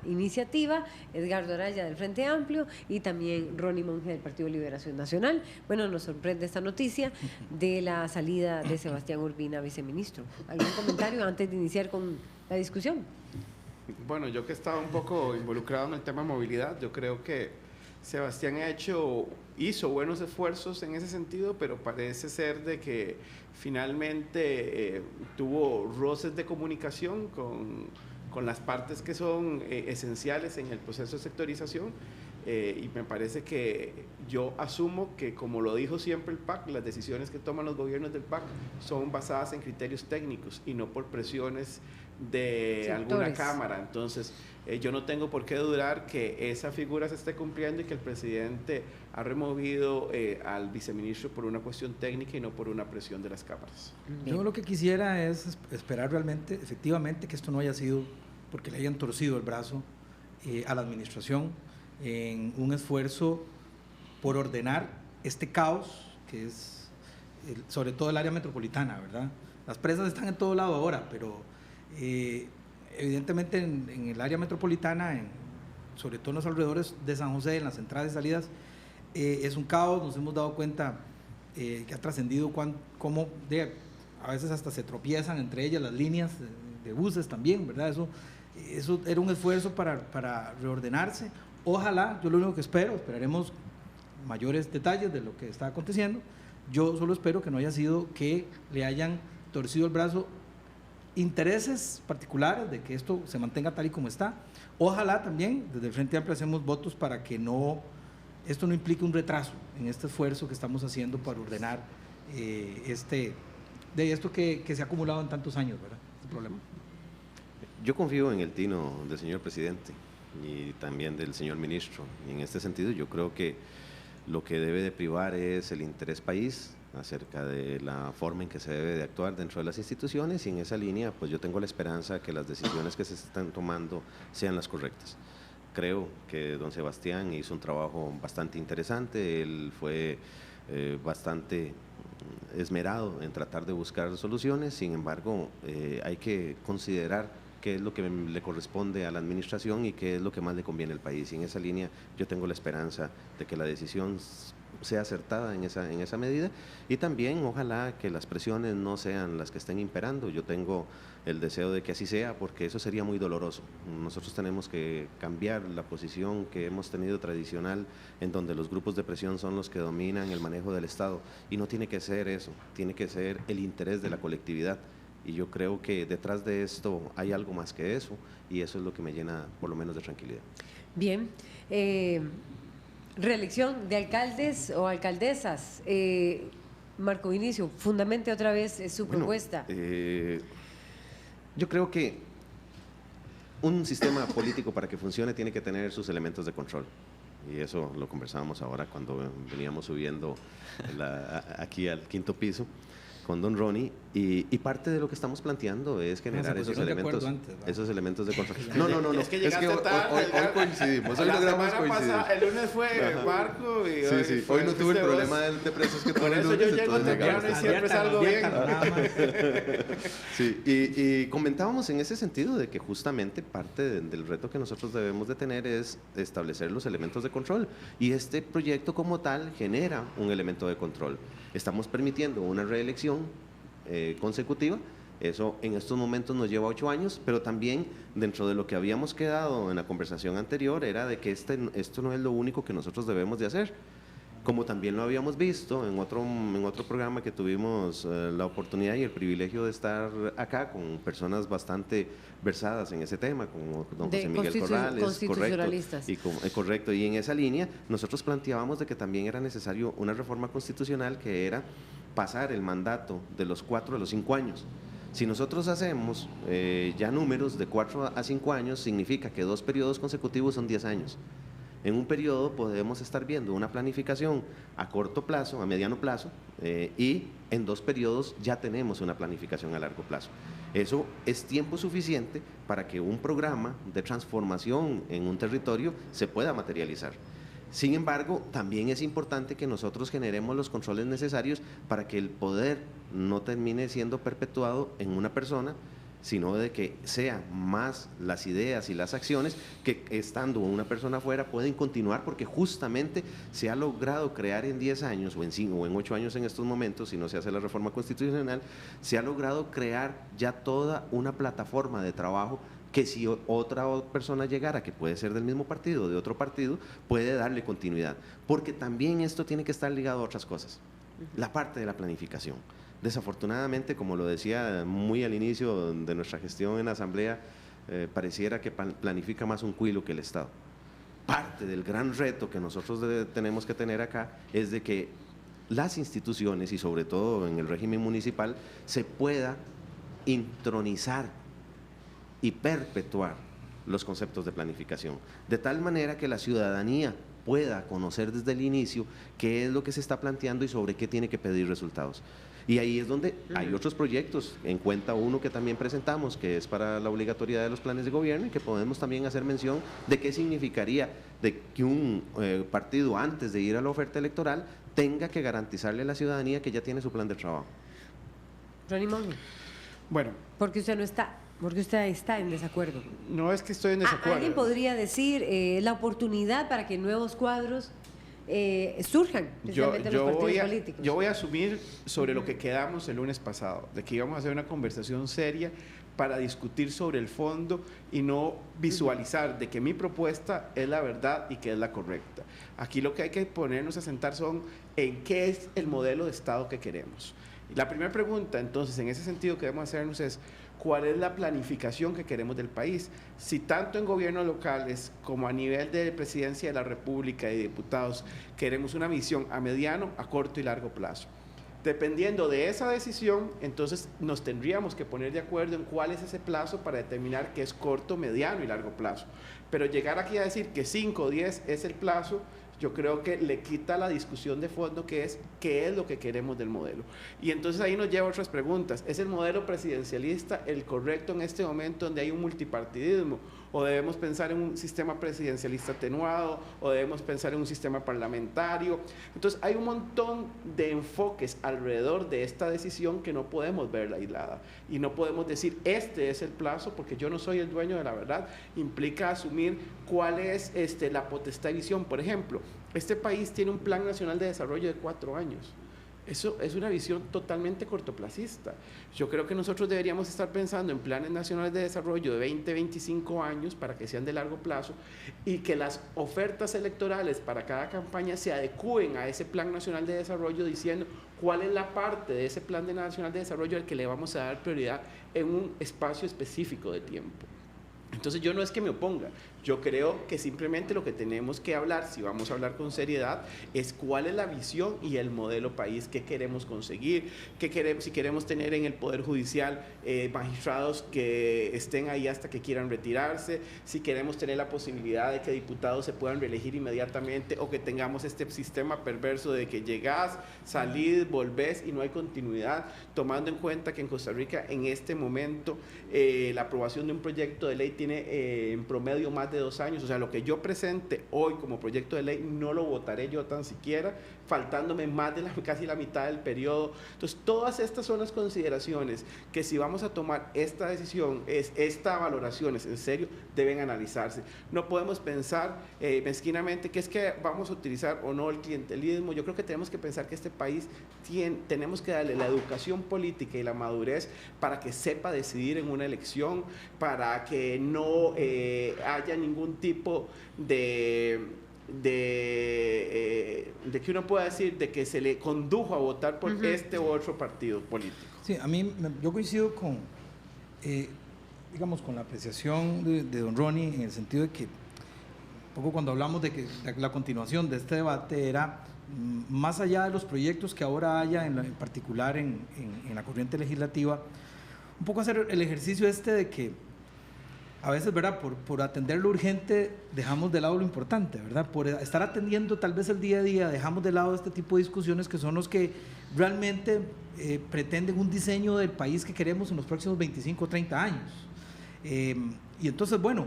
iniciativa, Edgardo Araya del Frente Amplio y también Ronnie Monge del Partido de Liberación Nacional. Bueno, nos sorprende esta noticia de la salida de Sebastián Urbina, viceministro. ¿Algún comentario antes de iniciar con la discusión? Bueno, yo que estaba un poco involucrado en el tema movilidad, yo creo que Sebastián hizo buenos esfuerzos en ese sentido, pero parece ser de que finalmente tuvo roces de comunicación con las partes que son esenciales en el proceso de sectorización, y me parece que yo asumo que, como lo dijo siempre el PAC, las decisiones que toman los gobiernos del PAC son basadas en criterios técnicos y no por presiones de sectores. Alguna cámara. Entonces yo no tengo por qué dudar que esa figura se esté cumpliendo y que el presidente ha removido al viceministro por una cuestión técnica y no por una presión de las cámaras. Yo lo que quisiera es esperar realmente, efectivamente, que esto no haya sido porque le hayan torcido el brazo a la administración en un esfuerzo por ordenar este caos que es sobre todo el área metropolitana, ¿verdad? Las presas están en todo lado ahora, pero evidentemente en el área metropolitana, sobre todo en los alrededores de San José, en las entradas y salidas, es un caos. Nos hemos dado cuenta que ha trascendido cómo a veces hasta se tropiezan entre ellas las líneas de buses también, ¿verdad? Eso era un esfuerzo para reordenarse. Ojalá, yo lo único que esperaremos mayores detalles de lo que está aconteciendo. Yo solo espero que no haya sido que le hayan torcido el brazo intereses particulares de que esto se mantenga tal y como está. Ojalá también, desde el Frente Amplio hacemos votos para que esto no implique un retraso en este esfuerzo que estamos haciendo para ordenar esto que se ha acumulado en tantos años, ¿verdad? Este problema. Yo confío en el tino del señor presidente y también del señor ministro, y en este sentido yo creo que lo que debe de privar es el interés país acerca de la forma en que se debe de actuar dentro de las instituciones, y en esa línea pues yo tengo la esperanza que las decisiones que se están tomando sean las correctas. Creo que don Sebastián hizo un trabajo bastante interesante, él fue bastante esmerado en tratar de buscar soluciones. Sin embargo, hay que considerar qué es lo que le corresponde a la administración y qué es lo que más le conviene al país, y en esa línea yo tengo la esperanza de que la decisión sea acertada en esa medida, y también ojalá que las presiones no sean las que estén imperando. Yo tengo el deseo de que así sea, porque eso sería muy doloroso. Nosotros tenemos que cambiar la posición que hemos tenido tradicional, en donde los grupos de presión son los que dominan el manejo del Estado, y no tiene que ser eso, tiene que ser el interés de la colectividad, y yo creo que detrás de esto hay algo más que eso, y eso es lo que me llena por lo menos de tranquilidad. Bien, reelección de alcaldes o alcaldesas. Marco Vinicio, fundamente otra vez su propuesta. Yo creo que un sistema político, para que funcione, tiene que tener sus elementos de control, y eso lo conversábamos ahora cuando veníamos subiendo aquí al quinto piso con don Ronnie, y parte de lo que estamos planteando es generar esos elementos de control. No. Es que llegaste tarde. Hoy coincidimos, hoy logramos coincidir. El lunes fue Marco y hoy no tuve el problema de precios que tuve el lunes. Por eso yo llego temprano y siempre salgo bien. Sí, y comentábamos en ese sentido de que justamente parte del reto que nosotros debemos de tener es establecer los elementos de control, y este proyecto como tal genera un elemento de control. Estamos permitiendo una reelección consecutiva. Eso en estos momentos nos lleva 8 años, pero también dentro de lo que habíamos quedado en la conversación anterior era de que esto no es lo único que nosotros debemos de hacer, como también lo habíamos visto en otro programa que tuvimos la oportunidad y el privilegio de estar acá con personas bastante versadas en ese tema, como don José Miguel Corrales, constitucionalistas. Correcto, y en esa línea nosotros planteábamos de que también era necesario una reforma constitucional, que era pasar el mandato de los 4 a los 5 años. Si nosotros hacemos ya números de 4 a 5 años, significa que 2 periodos consecutivos son 10 años. En un periodo podemos estar viendo una planificación a corto plazo, a mediano plazo, y en 2 periodos ya tenemos una planificación a largo plazo. Eso es tiempo suficiente para que un programa de transformación en un territorio se pueda materializar. Sin embargo, también es importante que nosotros generemos los controles necesarios para que el poder no termine siendo perpetuado en una persona sino de que sean más las ideas y las acciones que, estando una persona afuera, pueden continuar, porque justamente se ha logrado crear en 10 años o en 5 o en 8 años en estos momentos, si no se hace la reforma constitucional, se ha logrado crear ya toda una plataforma de trabajo que si otra persona llegara, que puede ser del mismo partido o de otro partido, puede darle continuidad, porque también esto tiene que estar ligado a otras cosas, la parte de la planificación. Desafortunadamente, como lo decía muy al inicio de nuestra gestión en la Asamblea, pareciera que planifica más un cuilo que el Estado. Parte del gran reto que nosotros tenemos que tener acá es de que las instituciones, y sobre todo en el régimen municipal, se pueda intronizar y perpetuar los conceptos de planificación, de tal manera que la ciudadanía pueda conocer desde el inicio qué es lo que se está planteando y sobre qué tiene que pedir resultados. Y ahí es donde hay otros proyectos, en cuenta uno que también presentamos, que es para la obligatoriedad de los planes de gobierno, y que podemos también hacer mención de qué significaría de que un partido, antes de ir a la oferta electoral, tenga que garantizarle a la ciudadanía que ya tiene su plan de trabajo. Ronnie Monge. Bueno. Porque usted no está. Porque usted está en desacuerdo. No es que estoy en desacuerdo. Alguien podría decir la oportunidad para que nuevos cuadros surjan, especialmente los partidos políticos. Yo voy a asumir sobre lo que quedamos el lunes pasado, de que íbamos a hacer una conversación seria para discutir sobre el fondo y no visualizar de que mi propuesta es la verdad y que es la correcta. Aquí lo que hay que ponernos a sentar son en qué es el modelo de Estado que queremos. Y la primera pregunta, entonces, en ese sentido que debemos hacernos es: ¿cuál es la planificación que queremos del país? Si tanto en gobiernos locales como a nivel de presidencia de la República y diputados queremos una visión a mediano, a corto y largo plazo. Dependiendo de esa decisión, entonces nos tendríamos que poner de acuerdo en cuál es ese plazo para determinar qué es corto, mediano y largo plazo. Pero llegar aquí a decir que 5 o 10 es el plazo, yo creo que le quita la discusión de fondo, que es qué es lo que queremos del modelo. Y entonces ahí nos lleva a otras preguntas. ¿Es el modelo presidencialista el correcto en este momento donde hay un multipartidismo? ¿O debemos pensar en un sistema presidencialista atenuado? ¿O debemos pensar en un sistema parlamentario? Entonces hay un montón de enfoques alrededor de esta decisión que no podemos verla aislada. Y no podemos decir, este es el plazo, porque yo no soy el dueño de la verdad. Implica asumir cuál es la potestad de visión. Por ejemplo, este país tiene un Plan Nacional de Desarrollo de 4 años. Eso es una visión totalmente cortoplacista. Yo creo que nosotros deberíamos estar pensando en planes nacionales de desarrollo de 20, 25 años para que sean de largo plazo, y que las ofertas electorales para cada campaña se adecúen a ese Plan Nacional de Desarrollo, diciendo cuál es la parte de ese Plan Nacional de Desarrollo al que le vamos a dar prioridad en un espacio específico de tiempo. Entonces yo no es que me oponga, yo creo que simplemente lo que tenemos que hablar, si vamos a hablar con seriedad, es cuál es la visión y el modelo país que queremos conseguir, si queremos tener en el Poder Judicial magistrados que estén ahí hasta que quieran retirarse, si queremos tener la posibilidad de que diputados se puedan reelegir inmediatamente, o que tengamos este sistema perverso de que llegás, salís, volvés y no hay continuidad, tomando en cuenta que en Costa Rica en este momento la aprobación de un proyecto de ley tiene en promedio más de 2 años. O sea, lo que yo presente hoy como proyecto de ley no lo votaré yo tan siquiera, faltándome más de casi la mitad del periodo. Entonces, todas estas son las consideraciones que, si vamos a tomar esta decisión, estas valoraciones en serio, deben analizarse. No podemos pensar mezquinamente que es que vamos a utilizar o no el clientelismo. Yo creo que tenemos que pensar que este país tenemos que darle la educación política y la madurez para que sepa decidir en una elección, para que no haya ningún tipo de que uno pueda decir de que se le condujo a votar por este u otro partido político. Sí, yo coincido con, digamos, con la apreciación de don Ronnie, en el sentido de que, un poco cuando hablamos de que la continuación de este debate era, más allá de los proyectos que ahora haya, en particular en la corriente legislativa, un poco hacer el ejercicio de que a veces, ¿verdad?, por atender lo urgente dejamos de lado lo importante, ¿verdad? Por estar atendiendo tal vez el día a día dejamos de lado este tipo de discusiones que son los que realmente pretenden un diseño del país que queremos en los próximos 25 o 30 años. Y entonces, bueno,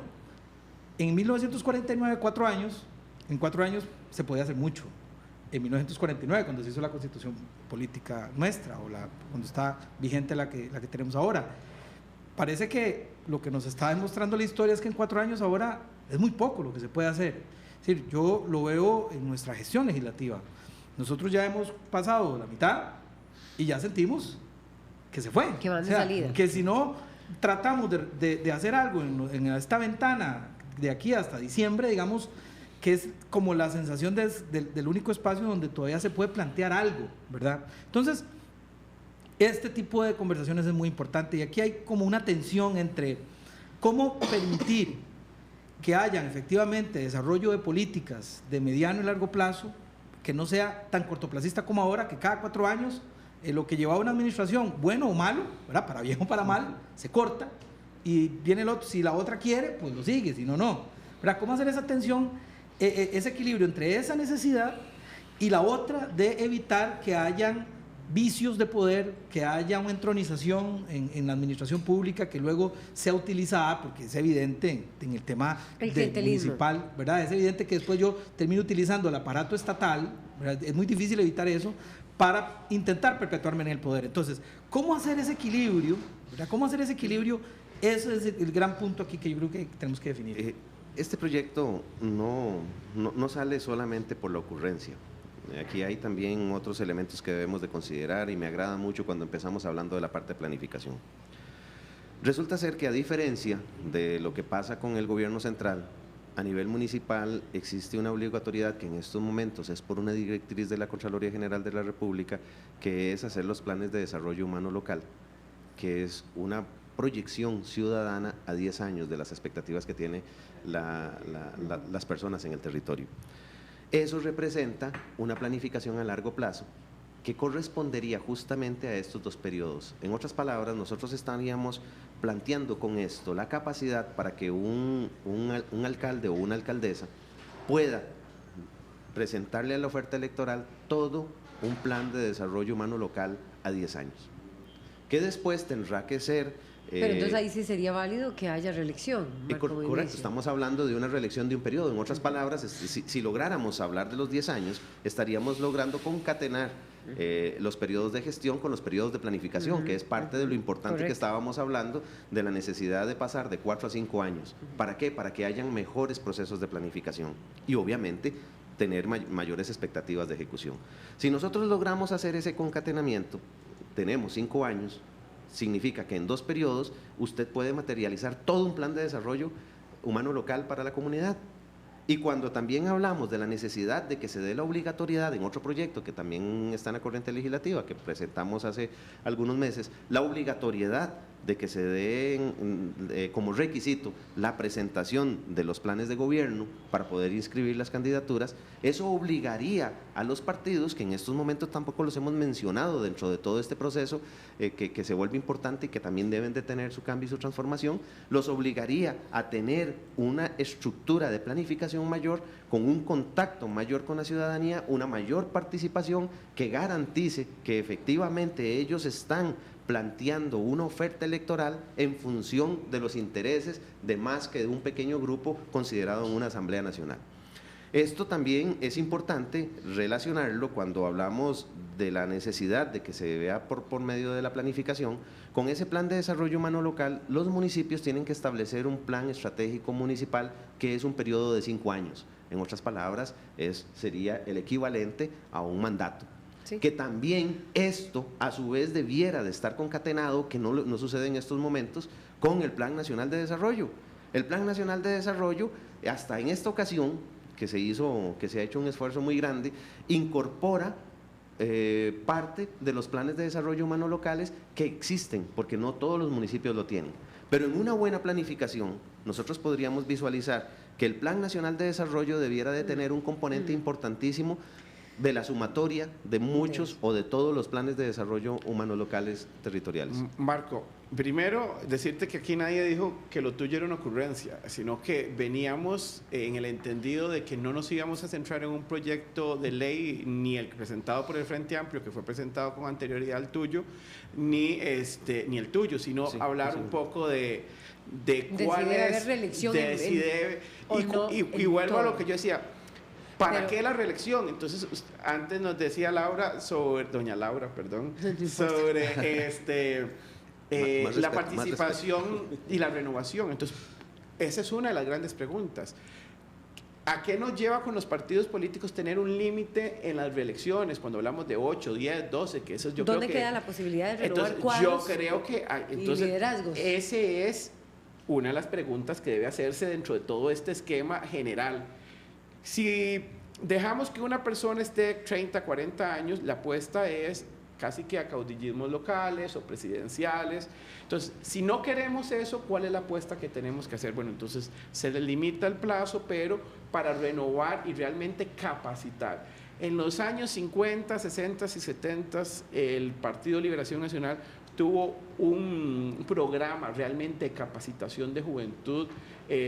en 1949, en 4 años se podía hacer mucho. En 1949, cuando se hizo la Constitución política nuestra, o cuando está vigente la que tenemos ahora. parece que lo que nos está demostrando la historia es que en 4 años ahora es muy poco lo que se puede hacer. Es decir, yo lo veo en nuestra gestión legislativa. Nosotros ya hemos pasado la mitad y ya sentimos que se fue. Que van de salida. Que si no tratamos de hacer algo en esta ventana de aquí hasta diciembre, digamos, que es como la sensación del único espacio donde todavía se puede plantear algo, ¿verdad? Entonces, este tipo de conversaciones es muy importante y aquí hay como una tensión entre cómo permitir que hayan efectivamente desarrollo de políticas de mediano y largo plazo, que no sea tan cortoplacista como ahora, que cada 4 años lo que llevaba una administración, bueno o malo, ¿verdad? Para bien o para mal, se corta y viene el otro, si la otra quiere, pues lo sigue, si no, no. ¿Verdad? ¿Cómo hacer esa tensión, ese equilibrio entre esa necesidad y la otra de evitar que hayan vicios de poder, que haya una entronización en la administración pública que luego sea utilizada, porque es evidente en el tema municipal, ¿verdad? Es evidente que después yo termino utilizando el aparato estatal, ¿verdad? Es muy difícil evitar eso, para intentar perpetuarme en el poder. Entonces, ¿cómo hacer ese equilibrio? ¿Verdad? ¿Cómo hacer ese equilibrio? Ese es el gran punto aquí que yo creo que tenemos que definir. Este proyecto no sale solamente por la ocurrencia. Aquí hay también otros elementos que debemos de considerar y me agrada mucho cuando empezamos hablando de la parte de planificación. Resulta ser que a diferencia de lo que pasa con el gobierno central, a nivel municipal existe una obligatoriedad que en estos momentos es por una directriz de la Contraloría General de la República, que es hacer los planes de desarrollo humano local, que es una proyección ciudadana a 10 años de las expectativas que tienen las personas en el territorio. Eso representa una planificación a largo plazo que correspondería justamente a estos 2 periodos. En otras palabras, nosotros estaríamos planteando con esto la capacidad para que un alcalde o una alcaldesa pueda presentarle a la oferta electoral todo un plan de desarrollo humano local a 10 años, que después tendrá que ser... Pero entonces ahí sí sería válido que haya reelección. Correcto, estamos hablando de una reelección de un periodo. En otras palabras, si lográramos hablar de los 10 años, estaríamos logrando concatenar los periodos de gestión con los periodos de planificación, que es parte de lo importante que estábamos hablando, de la necesidad de pasar de 4 a 5 años. ¿Para qué? Para que hayan mejores procesos de planificación y obviamente tener mayores expectativas de ejecución. Si nosotros logramos hacer ese concatenamiento, tenemos 5 años, significa que en 2 periodos usted puede materializar todo un plan de desarrollo humano local para la comunidad. Y cuando también hablamos de la necesidad de que se dé la obligatoriedad en otro proyecto que también está en la corriente legislativa que presentamos hace algunos meses, la obligatoriedad de que se dé como requisito la presentación de los planes de gobierno para poder inscribir las candidaturas, eso obligaría a los partidos, que en estos momentos tampoco los hemos mencionado dentro de todo este proceso, que se vuelve importante y que también deben de tener su cambio y su transformación, los obligaría a tener una estructura de planificación mayor, con un contacto mayor con la ciudadanía, una mayor participación que garantice que efectivamente ellos están planteando una oferta electoral en función de los intereses de más que de un pequeño grupo considerado en una Asamblea Nacional. Esto también es importante relacionarlo cuando hablamos de la necesidad de que se vea por medio de la planificación. Con ese plan de desarrollo humano local, los municipios tienen que establecer un plan estratégico municipal que es un periodo de 5 años. En otras palabras, sería el equivalente a un mandato. Sí. Que también esto a su vez debiera de estar concatenado, que no sucede en estos momentos, con el Plan Nacional de Desarrollo. El Plan Nacional de Desarrollo, hasta en esta ocasión, que se ha hecho un esfuerzo muy grande, incorpora parte de los planes de desarrollo humano locales que existen, porque no todos los municipios lo tienen. Pero en una buena planificación, nosotros podríamos visualizar que el Plan Nacional de Desarrollo debiera de tener un componente importantísimo de la sumatoria de muchos o de todos los planes de desarrollo humano locales territoriales. Marco, primero decirte que aquí nadie dijo que lo tuyo era una ocurrencia, sino que veníamos en el entendido de que no nos íbamos a centrar en un proyecto de ley, ni el presentado por el Frente Amplio, que fue presentado con anterioridad al tuyo, ni el tuyo, sino hablar un poco de cuál si debe es, haber reelección y vuelvo a lo que yo decía. ¿Para qué la reelección? Entonces, antes nos decía doña Laura, sobre Más la respeto, participación y la renovación. Entonces, esa es una de las grandes preguntas. ¿A qué nos lleva con los partidos políticos tener un límite en las reelecciones cuando hablamos de 8, 10, 12? Que eso yo ¿Dónde creo que, queda la posibilidad de renovar entonces, cuadros yo creo que y liderazgos? ese es una de las preguntas que debe hacerse dentro de todo este esquema general. Si dejamos que una persona esté 30, 40 años, la apuesta es casi que a caudillismos locales o presidenciales. Entonces, si no queremos eso, ¿cuál es la apuesta que tenemos que hacer? Bueno, entonces se le limita el plazo, pero para renovar y realmente capacitar. En los años 50, 60 y 70, el Partido Liberación Nacional tuvo un programa realmente de capacitación de juventud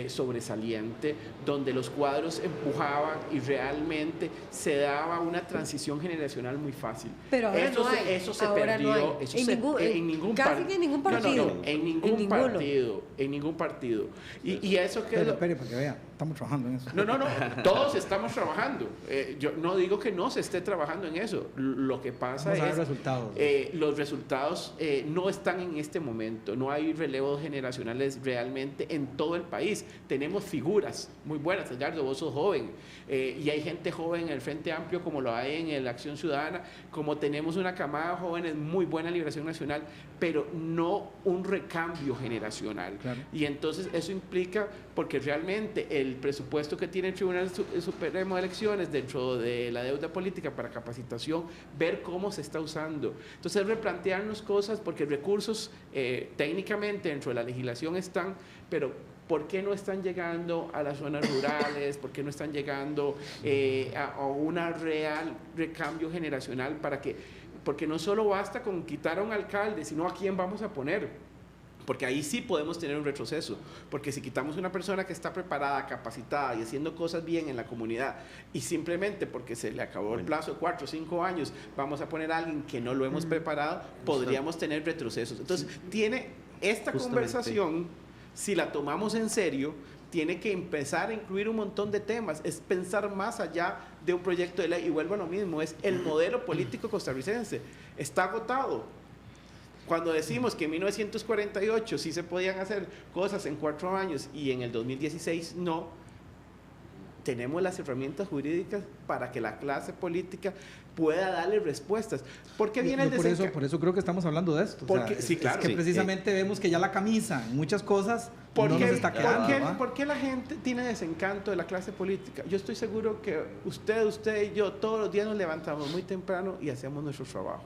sobresaliente, donde los cuadros empujaban y realmente se daba una transición generacional muy fácil. Pero ahora eso no hay. eso se Ahora perdió. no hay. Eso En ningún casi que en ningún partido. No, en ningún partido. En ningún partido. Y eso que... Espere, para que vea, estamos trabajando en eso. No, todos estamos trabajando. Yo no digo que no se esté trabajando en eso. Lo que pasa es resultados. Los resultados no están en este momento. No hay relevos generacionales realmente en todo el país. Tenemos figuras muy buenas. Edgardo, vos sos joven y hay gente joven en el Frente Amplio como lo hay en la Acción Ciudadana, como tenemos una camada de jóvenes muy buena en Liberación Nacional, pero no un recambio generacional. Claro. Y entonces eso implica, porque realmente el presupuesto que tiene el Tribunal Supremo de Elecciones dentro de la deuda política para capacitación, ver cómo se está usando. Entonces replantearnos cosas, porque recursos técnicamente dentro de la legislación están, pero ¿por qué no están llegando a las zonas rurales? ¿Por qué no están llegando a un real recambio generacional porque no solo basta con quitar a un alcalde, sino a quién vamos a poner? Porque ahí sí podemos tener un retroceso, porque si quitamos una persona que está preparada, capacitada y haciendo cosas bien en la comunidad y simplemente porque se le acabó el plazo de 4 o 5 años, vamos a poner a alguien que no lo hemos preparado, podríamos tener retrocesos. Entonces, tiene esta conversación, si la tomamos en serio, tiene que empezar a incluir un montón de temas, es pensar más allá de un proyecto de ley. Y vuelvo a lo mismo, es el modelo político costarricense, está agotado. Cuando decimos que en 1948 sí se podían hacer cosas en 4 años y en el 2016 no, tenemos las herramientas jurídicas para que la clase política pueda darle respuestas. ¿Por qué viene el desencanto? Por eso creo que estamos hablando de esto. Porque, sí, claro. Es que precisamente vemos que ya la camisa en muchas cosas no nos está quedando. ¿Por qué la gente tiene desencanto de la clase política? Yo estoy seguro que usted y yo todos los días nos levantamos muy temprano y hacemos nuestro trabajo.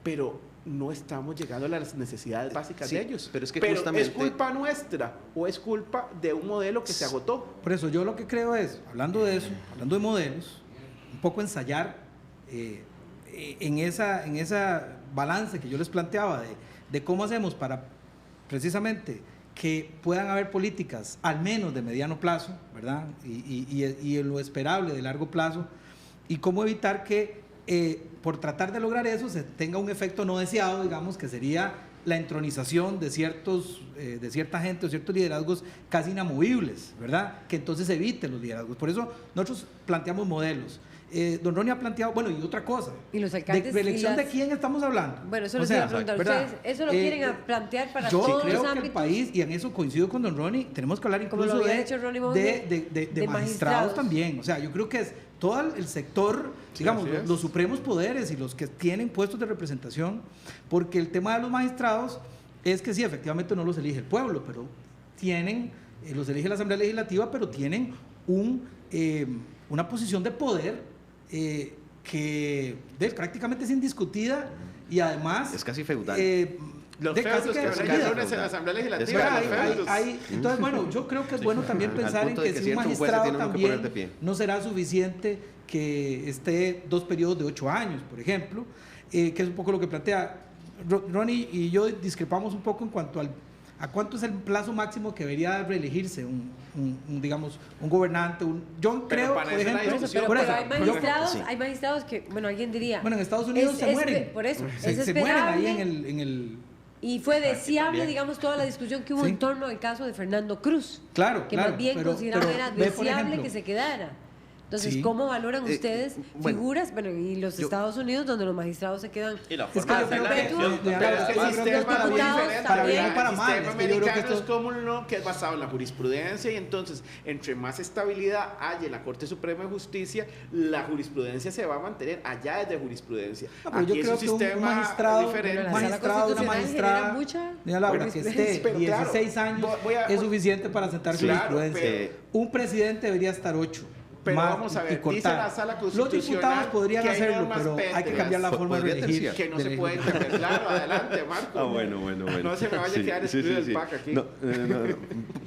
Pero no estamos llegando a las necesidades básicas de ellos. Pero es que ¿es culpa nuestra o es culpa de un modelo que se agotó? Por eso yo lo que creo es, hablando de eso, hablando de modelos, un poco ensayar en esa balance que yo les planteaba de cómo hacemos para precisamente que puedan haber políticas al menos de mediano plazo, ¿verdad? Y en lo esperable de largo plazo, y cómo evitar que por tratar de lograr eso se tenga un efecto no deseado, digamos, que sería la entronización de cierta gente o ciertos liderazgos casi inamovibles, ¿verdad? Que entonces eviten los liderazgos. Por eso nosotros planteamos modelos. Don Ronnie ha planteado, bueno, y otra cosa. ¿Y los alcaldes? ¿De reelección de quién estamos hablando? Bueno, eso les iba a preguntar. ¿Ustedes eso lo quieren plantear para todos los ámbitos? Yo creo que el país, y en eso coincido con don Ronnie, tenemos que hablar incluso de magistrados también. O sea, yo creo que es todo el sector, digamos, los supremos poderes y los que tienen puestos de representación, porque el tema de los magistrados es que sí, efectivamente no los elige el pueblo, pero tienen, los elige la Asamblea Legislativa, pero tienen una posición de poder que prácticamente es indiscutida y además es casi feudal. Los feudos que reúnen en la Asamblea Legislativa. Entonces, bueno, yo creo que es bueno también pensar en que si un magistrado también no será suficiente que esté 2 periodos de 8 años, por ejemplo, que es un poco lo que plantea Ronnie y yo. Discrepamos un poco en cuanto a cuánto es el plazo máximo que debería reelegirse digamos, un gobernante. Yo creo, por ejemplo, pero hay magistrados que, bueno, alguien diría... Bueno, en Estados Unidos se mueren. Por eso, se mueren ahí en el... Y fue deseable, digamos, toda la discusión que hubo en torno al caso de Fernando Cruz. Claro, que más bien consideraban era deseable que se quedara. Entonces, Sí. ¿cómo valoran ustedes bueno, figuras, bueno, y los Estados Unidos, donde los magistrados se quedan? Y la Es que forma yo de creo hacer la que- elección Pero también. es que el Los sistema es muy diputados diferente. para bien ¿verdad? o para El mal, sistema es que yo creo que americano esto- es como uno que es basado en la jurisprudencia y entonces, entre más estabilidad haya en la Corte Suprema de Justicia, la jurisprudencia se va a mantener allá desde jurisprudencia. No, pero yo Aquí es creo que un sistema magistrado, diferente. Bueno, la Sala magistrado, una Constitucional magistrada, genera mucha doña Laura, que esté Pero claro, 16 años voy a- es suficiente para sentar Claro, jurisprudencia. Un presidente debería estar 8. Pero más vamos a y ver, cortar. dice la Sala Los Constitucional diputados podrían que hay hacerlo, normas pero hay que pétreas. cambiar la forma de Podría elegir. terciar. Que no de se elegir. puede entender. Claro, adelante, Marco. Bueno. No se me vaya a quedar excluido el PAC aquí. No.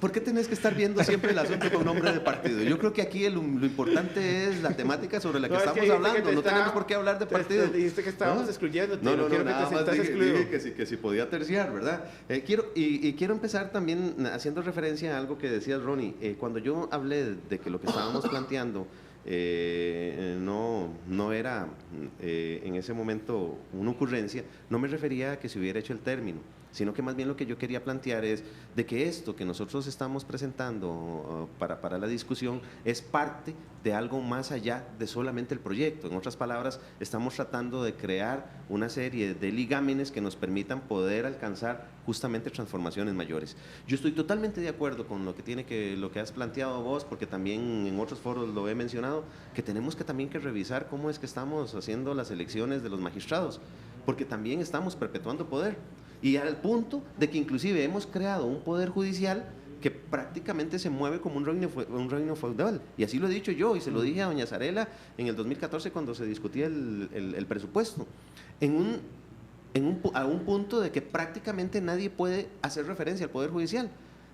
¿Por qué tenés que estar viendo siempre el asunto con nombre de partido? Yo creo que aquí lo importante es la temática sobre la que No, es estamos dijiste que hablando. te No estaba- tenemos por qué hablar de partido. Dijiste que estábamos ¿No? excluyéndote. No, quiero que te nada más sientas dije excluido. que sí podía terciar, ¿verdad? Quiero empezar también haciendo referencia a algo que decías, Ronnie. Cuando yo hablé de que lo que estábamos planteando no era en ese momento una ocurrencia, no me refería a que se hubiera hecho el término, sino que más bien lo que yo quería plantear es de que esto que nosotros estamos presentando para la discusión es parte de algo más allá de solamente el proyecto. En otras palabras, estamos tratando de crear una serie de ligámenes que nos permitan poder alcanzar justamente transformaciones mayores. Yo estoy totalmente de acuerdo con lo que has planteado vos, porque también en otros foros lo he mencionado, que tenemos que también que revisar cómo es que estamos haciendo las elecciones de los magistrados, porque también estamos perpetuando poder. Y al punto de que inclusive hemos creado un poder judicial que prácticamente se mueve como un reino feudal. Y así lo he dicho yo, y se lo dije a doña Zarela en el 2014 cuando se discutía el presupuesto. A un punto de que prácticamente nadie puede hacer referencia al poder judicial.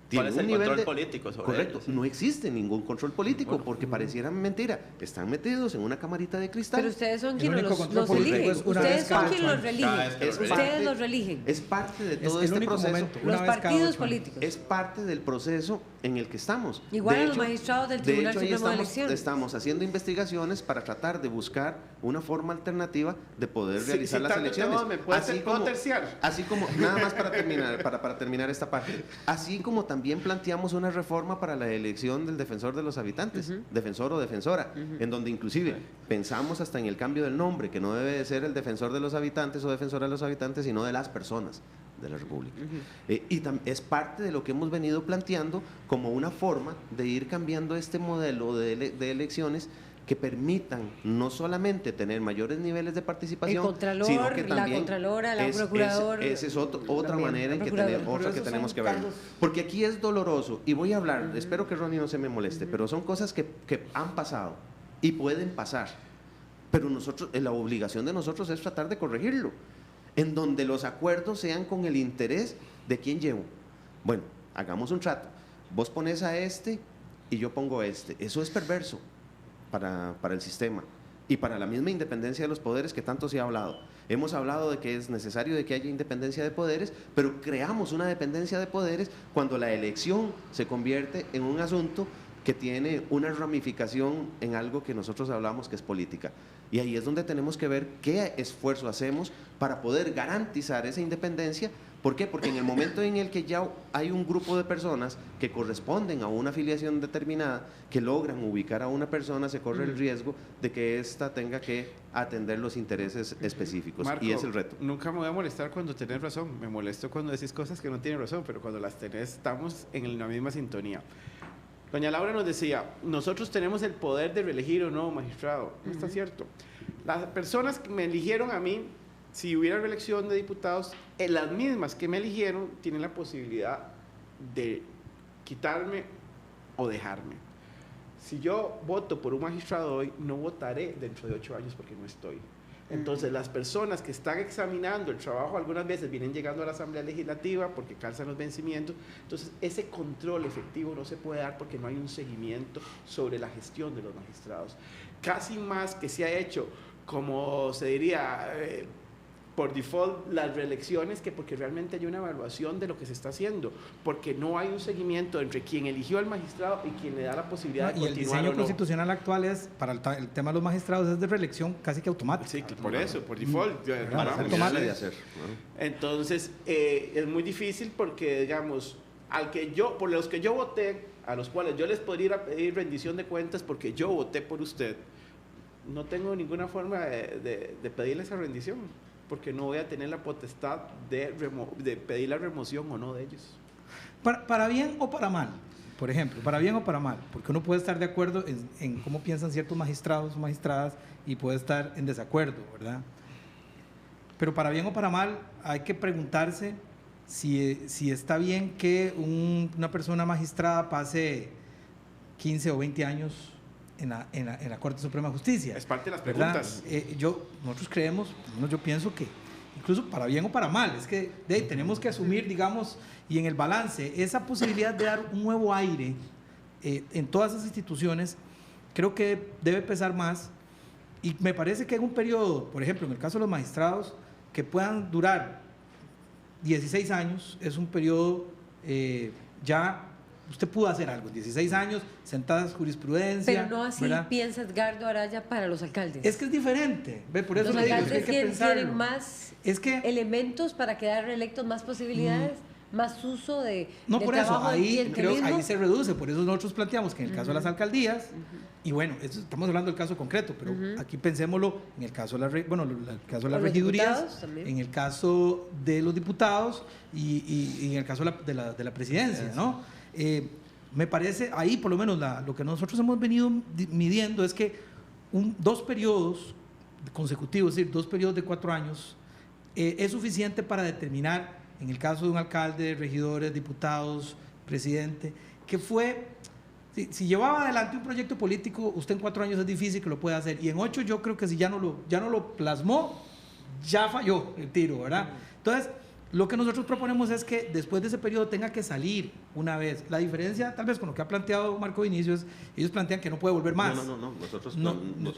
¿Cuál es el nivel control político sobre Correcto, ellos? no existe ningún control político, Bueno. porque pareciera mentira. Están metidos en una camarita de cristal. Pero ustedes son El quienes único los control político eligen. es una Ustedes vez son cada quienes los 8 eligen. Cada vez que los Ustedes eligen. los eligen. Es parte de Es todo el este único proceso. momento. Una Los vez cada partidos 8 años. políticos. Es parte del proceso en el que estamos. Igual De a los hecho- magistrados del de Tribunal hecho, ahí Supremo de Elecciones. estamos haciendo investigaciones para tratar de buscar una forma alternativa de poder realizar las tanto elecciones. te ¿me puedo terciar? Así como, nada más para terminar, para terminar esta parte, así como también planteamos una reforma para la elección del defensor de los habitantes, defensor o defensora, en donde inclusive pensamos hasta en el cambio del nombre, que no debe de ser el defensor de los habitantes o defensora de los habitantes, sino de las personas de la República. Es parte de lo que hemos venido planteando como una forma de ir cambiando este modelo de elecciones que permitan no solamente tener mayores niveles de participación, El Contralor, sino que la también Contralora, la Procurador, esa es otra también, manera en la que, Procuradora. Pero otra que esos tenemos son que verlo. cargos. Porque aquí es doloroso, y voy a hablar, espero que Ronnie no se me moleste, pero son cosas que han pasado y pueden pasar. Pero la obligación de nosotros es tratar de corregirlo, en donde los acuerdos sean con el interés de quién llevo. Bueno, hagamos un trato. Vos pones a este y yo pongo a este. Eso es perverso para el sistema y para la misma independencia de los poderes que tanto se ha hablado. Hemos hablado de que es necesario de que haya independencia de poderes, pero creamos una dependencia de poderes cuando la elección se convierte en un asunto que tiene una ramificación en algo que nosotros hablamos que es política. Y ahí es donde tenemos que ver qué esfuerzo hacemos para poder garantizar esa independencia. ¿Por qué? Porque en el momento en el que ya hay un grupo de personas que corresponden a una afiliación determinada, que logran ubicar a una persona, se corre el riesgo de que ésta tenga que atender los intereses específicos. Marco, y es el reto. Nunca me voy a molestar cuando tenés razón. Me molesto cuando decís cosas que no tienen razón, pero cuando las tenés estamos en la misma sintonía. Doña Laura nos decía, nosotros tenemos el poder de reelegir o no magistrado. No está cierto. Las personas que me eligieron a mí, si hubiera reelección de diputados, las mismas que me eligieron tienen la posibilidad de quitarme o dejarme. Si yo voto por un magistrado hoy, no votaré dentro de 8 años porque no estoy. Entonces, las personas que están examinando el trabajo algunas veces vienen llegando a la Asamblea Legislativa porque calzan los vencimientos. Entonces, ese control efectivo no se puede dar porque no hay un seguimiento sobre la gestión de los magistrados. Casi más que se ha hecho, como se diría, por default, las reelecciones, que porque realmente hay una evaluación de lo que se está haciendo, porque no hay un seguimiento entre quien eligió al magistrado y quien le da la posibilidad de Y el continuar diseño o no. constitucional actual es, para el tema de los magistrados, es de reelección casi que automática. Sí, por eso, por default. Claro, vamos. automático. De hacer, ¿no? Entonces, es muy difícil porque, digamos, por los que yo voté, a los cuales yo les podría ir a pedir rendición de cuentas porque yo voté por usted, no tengo ninguna forma de pedirle esa rendición, porque no voy a tener la potestad de pedir la remoción o no de ellos. Para bien o para mal, por ejemplo, para bien o para mal, porque uno puede estar de acuerdo en cómo piensan ciertos magistrados o magistradas y puede estar en desacuerdo, ¿verdad? Pero para bien o para mal hay que preguntarse si está bien que una persona magistrada pase 15 o 20 años en la Corte Suprema de Justicia. Es parte de las ¿verdad? preguntas. Nosotros creemos, yo pienso que incluso para bien o para mal, es que tenemos que asumir, digamos, y en el balance, esa posibilidad de dar un nuevo aire en todas esas instituciones, creo que debe pesar más. Y me parece que en un periodo, por ejemplo, en el caso de los magistrados, que puedan durar 16 años, es un periodo ya, usted pudo hacer algo, 16 años, sentadas jurisprudencia. Pero no así, ¿verdad? piensa Edgardo Araya, para los alcaldes. Es que es diferente, ¿ve? Por eso Los le digo, es que hay alcaldes que pensarlo. tienen más Es que elementos para quedar reelectos, más posibilidades, más uso de no, del por eso, trabajo del ahí clientelismo. se reduce, por eso nosotros planteamos que en el caso de las alcaldías, y bueno, estamos hablando del caso concreto, pero aquí pensémoslo en el caso de las Los regidurías, diputados también. en el caso de los diputados y en el caso de la presidencia, ¿no? Me parece, ahí por lo menos lo que nosotros hemos venido midiendo es que 2 periodos consecutivos, es decir, 2 periodos de 4 años, es suficiente para determinar, en el caso de un alcalde, regidores, diputados, presidente, que fue, si llevaba adelante un proyecto político, usted en 4 años es difícil que lo pueda hacer, y en 8 yo creo que si ya no lo plasmó, ya falló el tiro, ¿verdad? Entonces, lo que nosotros proponemos es que después de ese periodo tenga que salir una vez. La diferencia, tal vez con lo que ha planteado Marco Vinicio, es ellos plantean que no puede volver más. No. Nosotros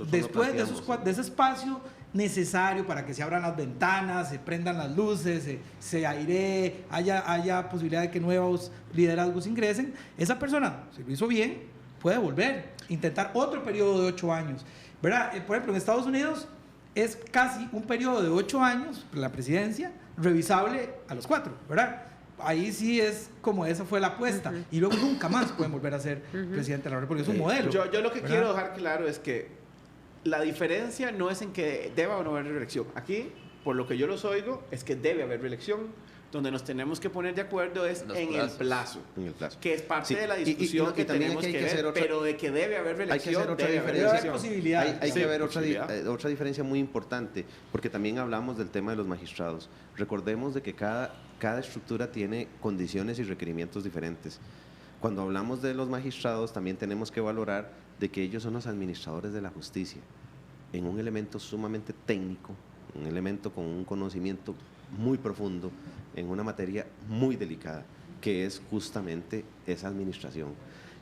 después no de ese espacio necesario para que se abran las ventanas, se prendan las luces, se airee, haya posibilidad de que nuevos liderazgos ingresen, esa persona, si lo hizo bien, puede volver, intentar otro periodo de 8 años. ¿Verdad? Por ejemplo, en Estados Unidos es casi un periodo de 8 años, la presidencia, revisable a los 4, ¿verdad? Ahí sí es como esa fue la apuesta. Y luego nunca más pueden volver a ser presidente de la República. Es un modelo. Yo lo que ¿verdad? quiero dejar claro es que la diferencia no es en que deba o no haber reelección. Aquí, por lo que yo los oigo, es que debe haber reelección. Donde nos tenemos que poner de acuerdo es en el plazo. En el plazo. Que es parte Sí, de la discusión y que también tenemos hay que hacer ver, otra- pero de que debe haber reelección, hacer otra debe haber diferencia. Debe haber posibilidades. Hay Sí, que ver posibilidad. otra diferencia muy importante, porque también hablamos del tema de los magistrados. Recordemos de que cada estructura tiene condiciones y requerimientos diferentes. Cuando hablamos de los magistrados, también tenemos que valorar de que ellos son los administradores de la justicia, en un elemento sumamente técnico, un elemento con un conocimiento muy profundo, en una materia muy delicada, que es justamente esa administración.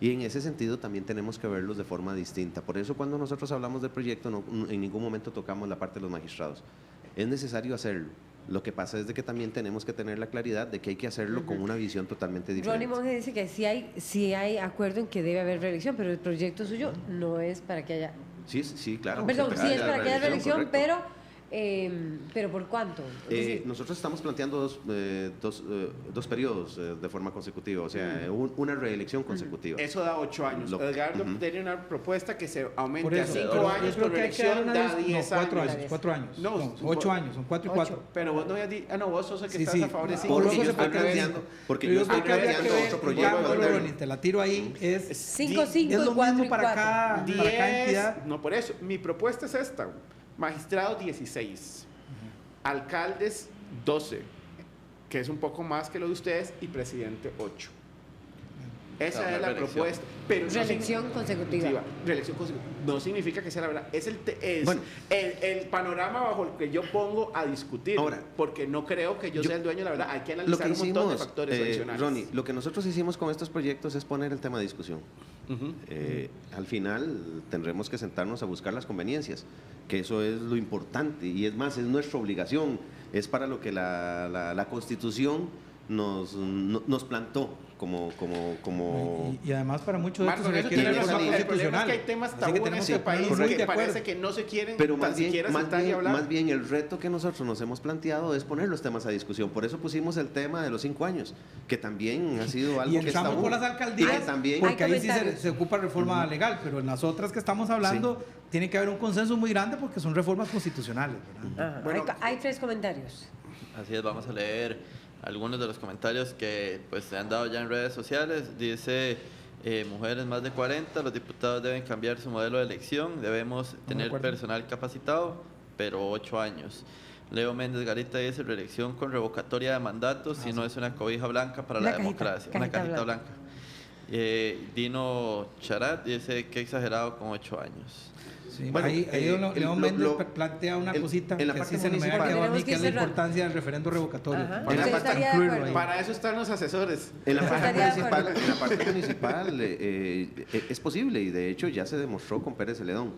Y en ese sentido también tenemos que verlos de forma distinta. Por eso cuando nosotros hablamos del proyecto, en ningún momento tocamos la parte de los magistrados. Es necesario hacerlo. Lo que pasa es de que también tenemos que tener la claridad de que hay que hacerlo con una visión totalmente diferente. Ronnie Monge dice que sí hay acuerdo en que debe haber reelección, pero el proyecto suyo no es para que haya... Sí, claro. Perdón, sí es para que haya reelección, correcto. pero ¿por cuánto? Es decir, Nosotros estamos planteando dos periodos de forma consecutiva, o sea, una reelección consecutiva. Eso da 8 años. Edgardo tiene una propuesta que se Por aumente a eso, 5 pero años yo creo por que hay que dar reelección, una da 10 años. 4 años, 4 años. No, No, 8 años, son 4 y 4. Pero vos no habías dicho, no, vos sos el que Sí, estás sí. a favor de 5. Por Porque eso yo se estoy puede planteando, porque Pero yo yo estoy creo que habría planteando que ver, otro ya, proyecto. no, Ronnie, te la tiro ahí, es 5, es 5 lo y 4 mismo y para 4. cada entidad. No, por eso. Mi propuesta es esta. Magistrados 16. Alcaldes 12. Que es un poco más que lo de ustedes. Y presidente 8. Esa Claro, es la reelección. propuesta. Pero no Reelección consecutiva. Reelección consecutiva. No significa que sea la verdad. Es Bueno. el panorama bajo el que yo pongo a discutir. Ahora, porque no creo que yo sea el dueño de la verdad. Hay que Lo analizar que un montón de hicimos, factores adicionales. Ronnie, lo que nosotros hicimos con estos proyectos es poner el tema de discusión. Al final tendremos que sentarnos a buscar las conveniencias, que eso es lo importante y es más, es nuestra obligación, es para lo que la Constitución nos plantó como y además para muchos de Marco, estos eso requiere tiene reforma razón. El problema es constitucional. que hay temas Así tabú que en tenemos este que país ponernos muy que de acuerdo. parece que no se quieren pero tan siquiera sentar y hablar. más bien el reto que nosotros nos hemos planteado es poner los temas a discusión. Por eso pusimos el tema de los 5 años, que también ha sido algo Y que está entramos por las alcaldías, también porque Hay ahí sí comentarios. se ocupa reforma legal, pero en las otras que estamos hablando tiene que haber un consenso muy grande porque son reformas constitucionales, ¿verdad? Ajá. Bueno, Hay 3 comentarios. Así es, vamos a leer algunos de los comentarios que pues se han dado ya en redes sociales. Dice, mujeres más de 40, los diputados deben cambiar su modelo de elección, debemos tener acuerdo. personal capacitado, pero 8 años. Leo Méndez Garita dice, reelección con revocatoria de mandatos, si no es una cobija blanca para la democracia, una cajita blanca. Dino Charat dice, qué exagerado con 8 años. Sí, Bueno, ahí León Méndez plantea una cosita en la que parte sí se me municipal. había quedado a mí, Tenemos que que es la cerrar. importancia del referendo revocatorio. Ajá. Bueno, ¿Usted para estaría de incluirlo acuerdo? ahí. Para eso están los asesores. En la parte Estaría de municipal, acuerdo. en la parte municipal es posible y de hecho ya se demostró con Pérez Celedón.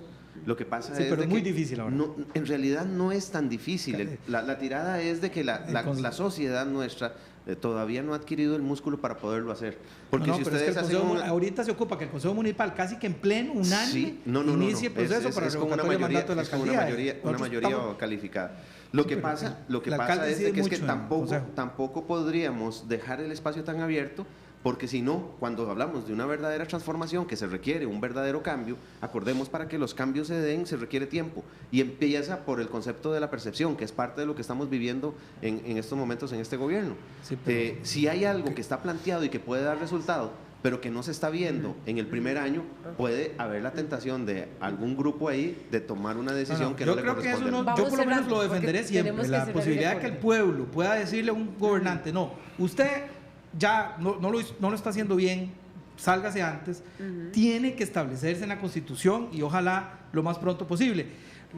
Lo que pasa Sí, es pero de es muy que difícil ahora. en realidad no es tan difícil. La tirada es de que la sociedad nuestra todavía no ha adquirido el músculo para poderlo hacer. Porque No, si pero es que ustedes el hacen Consejo, ahorita se ocupa que el Consejo Municipal casi que en pleno, unánime, Sí, inicie el proceso para es como una revocatoria de mayoría, mandato de la es como alcaldía. una Nosotros mayoría estamos- calificada. Lo que pero pasa el alcalde es de decide que, es que mucho en el consejo. tampoco podríamos dejar el espacio tan abierto, porque si no, cuando hablamos de una verdadera transformación que se requiere un verdadero cambio, acordemos para que los cambios se den, se requiere tiempo. Y empieza por el concepto de la percepción, que es parte de lo que estamos viviendo en estos momentos en este gobierno. Sí, pero- Si hay algo que está planteado y que puede dar resultado, pero que no se está viendo en el primer año, puede haber la tentación de algún grupo ahí de tomar una decisión que no yo le creo que eso corresponde. no, Vamos yo por lo menos cerrando, lo defenderé porque siempre, tenemos que la cerrar el posibilidad de que el reporte. pueblo pueda decirle a un gobernante, no, usted ya no lo está haciendo bien, sálgase antes, tiene que establecerse en la Constitución y ojalá lo más pronto posible.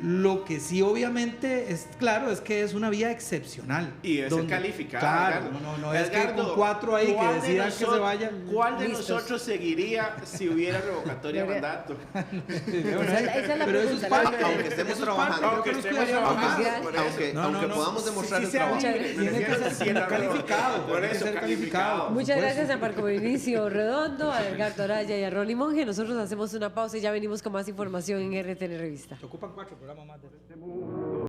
Lo que sí obviamente es claro es que es una vía excepcional. Y debe ser calificada. Claro, Edgardo. no es que Edgardo, con 4 ahí que ¿cuál de decidan que se nosotros- vaya. ¿Cuál de Listos. nosotros seguiría si hubiera revocatoria de mandato? Esa es la Pero eso es pregunta. parte, Aunque estemos eso es trabajando. parte, creo Aunque que nos estemos cuidaríamos más. trabajando por eso. Aunque podamos demostrar Sí, el sea trabajo. libre, Muchas me Tiene que refiero ser a si la calificado, Por tiene que eso, ser calificado. calificado. Muchas supuesto. gracias a Marco Vinicio Redondo, a Edgardo Araya y a Ronnie Monge. Nosotros hacemos una pausa y ya venimos con más información en RTN Revista. Se ocupan 4 programas más de